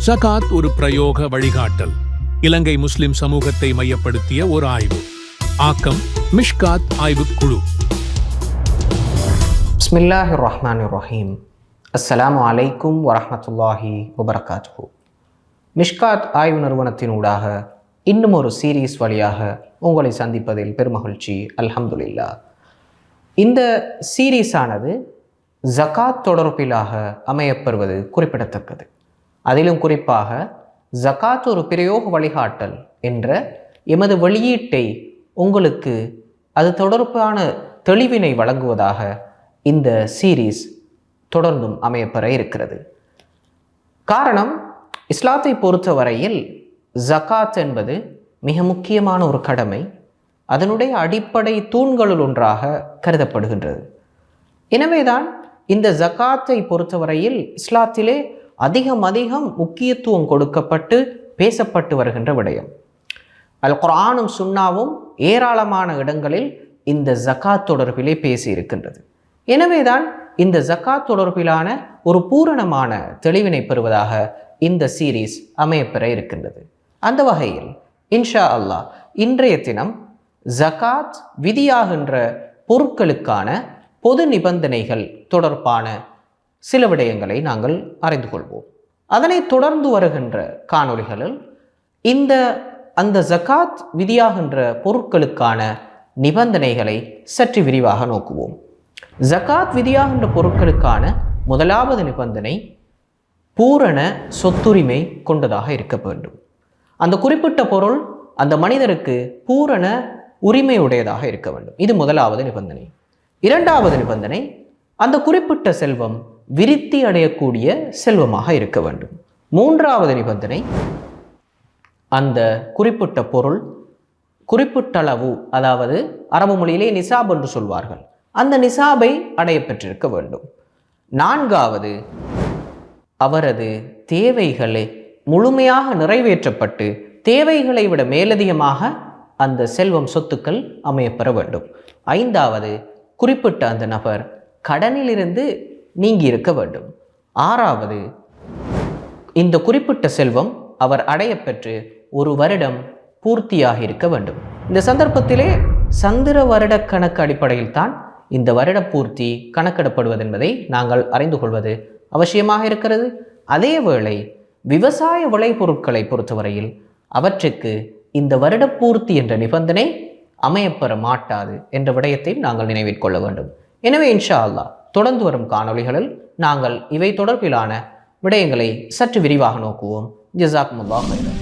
ஜகாத் ஒரு பிரயோக வழிகாட்டல். இலங்கை முஸ்லிம் சமூகத்தை மையப்படுத்திய ஒரு ஆய்வு. ஆக்கம் மிஷ்காத் ஆய்வுக்குழு. பிஸ்மில்லாஹிர் ரஹ்மானிர் ரஹீம். அஸ்ஸலாமு அலைக்கும் வரஹ்மத்துல்லாஹி வபரகாத்துஹு. மிஷ்காத் ஆய்வு நிறுவனத்தினூடாக இன்னும் ஒரு சீரீஸ் வழியாக உங்களை சந்திப்பதில் பெருமகிழ்ச்சி, அல்ஹம்துலில்லாஹ். இந்த சீரீஸானது ஜகாத் தொடர்பிலாக அமையப்பெறுவது குறிப்பிடத்தக்கது. அதிலும் குறிப்பாக ஜகாத் ஒரு பிரயோக வழிகாட்டல் என்ற எமது வெளியீட்டை உங்களுக்கு அது தொடர்பான தெளிவினை வழங்குவதாக இந்த சீரீஸ் தொடர்ந்தும் அமையப்பெற இருக்கிறது. காரணம், இஸ்லாத்தை பொறுத்தவரையில் ஜகாத் என்பது மிக முக்கியமான ஒரு கடமை, அதனுடைய அடிப்படை தூண்களுள் ஒன்றாக கருதப்படுகின்றது. எனவேதான் இந்த ஜகாத்தை பொறுத்தவரையில் இஸ்லாத்திலே அதிகம் முக்கியத்துவம் கொடுக்கப்பட்டு பேசப்பட்டு வருகின்ற விடயம். அல் குர்ஆனும் சுன்னாவும் ஏராளமான இடங்களில் இந்த ஜகாத் தொடர்பிலே பேசி இருக்கின்றது. எனவேதான் இந்த ஜகாத் தொடர்பிலான ஒரு பூரணமான தெளிவினை பெறுவதாக இந்த சீரீஸ் அமையப்பெற இருக்கின்றது. அந்த வகையில் இன்ஷா அல்லாஹ் இன்றைய தினம் ஜகாத் விதியாகின்ற பொருட்களுக்கான பொது நிபந்தனைகள் தொடர்பான சில விடயங்களை நாங்கள் அறிந்து கொள்வோம். அதனை தொடர்ந்து வருகின்ற காணொளிகளில் அந்த ஜகாத் விதியாகின்ற பொருட்களுக்கான நிபந்தனைகளை சற்று விரிவாக நோக்குவோம். ஜகாத் விதியாகின்ற பொருட்களுக்கான முதலாவது நிபந்தனை பூரண சொத்துரிமை கொண்டதாக இருக்க வேண்டும். அந்த குறிப்பிட்ட பொருள் அந்த மனிதருக்கு பூரண உரிமையுடையதாக இருக்க வேண்டும். இது முதலாவது நிபந்தனை. இரண்டாவது நிபந்தனை, அந்த குறிப்பிட்ட செல்வம் விருத்தி அடையக்கூடிய செல்வமாக இருக்க வேண்டும். மூன்றாவது நிபந்தனை, அந்த குறிப்பிட்ட பொருள் குறிப்பிட்டளவு, அதாவது அரபு மொழியிலே நிசாப் என்று சொல்வார்கள், அந்த நிசாபை அடைய பெற்றிருக்க வேண்டும். நான்காவது, அவரது தேவைகளை முழுமையாக நிறைவேற்றப்பட்டு தேவைகளை விட மேலதிகமாக அந்த செல்வம் சொத்துக்கள் அமையப்பெற வேண்டும். ஐந்தாவது, குறிப்பிட்ட அந்த நபர் கடனிலிருந்து நீங்கி இருக்க வேண்டும். ஆறாவது, இந்த குறிப்பிட்ட செல்வம் அவர் அடையப்பெற்று ஒரு வருடம் பூர்த்தியாக இருக்க வேண்டும். இந்த சந்தர்ப்பத்திலே சந்திர வருட கணக்கு அடிப்படையில் தான் இந்த வருட பூர்த்தி கணக்கிடப்படுவது என்பதை நாங்கள் அறிந்து கொள்வது அவசியமாக இருக்கிறது. அதேவேளை விவசாய விளைபொருட்களை பொறுத்தவரையில் அவற்றுக்கு இந்த வருட பூர்த்தி என்ற நிபந்தனை அமையப்பெற மாட்டாது என்ற விடயத்தை நாங்கள் நினைவில் கொள்ள வேண்டும். எனவே இன்ஷா அல்லாஹ் தொடர்ந்து வரும் காணொளிகளில் நாங்கள் இவை தொடர்பிலான விடயங்களை சற்று விரிவாக நோக்குவோம். ஜஸாக்குமுல்லாஹ் ஹைரன்.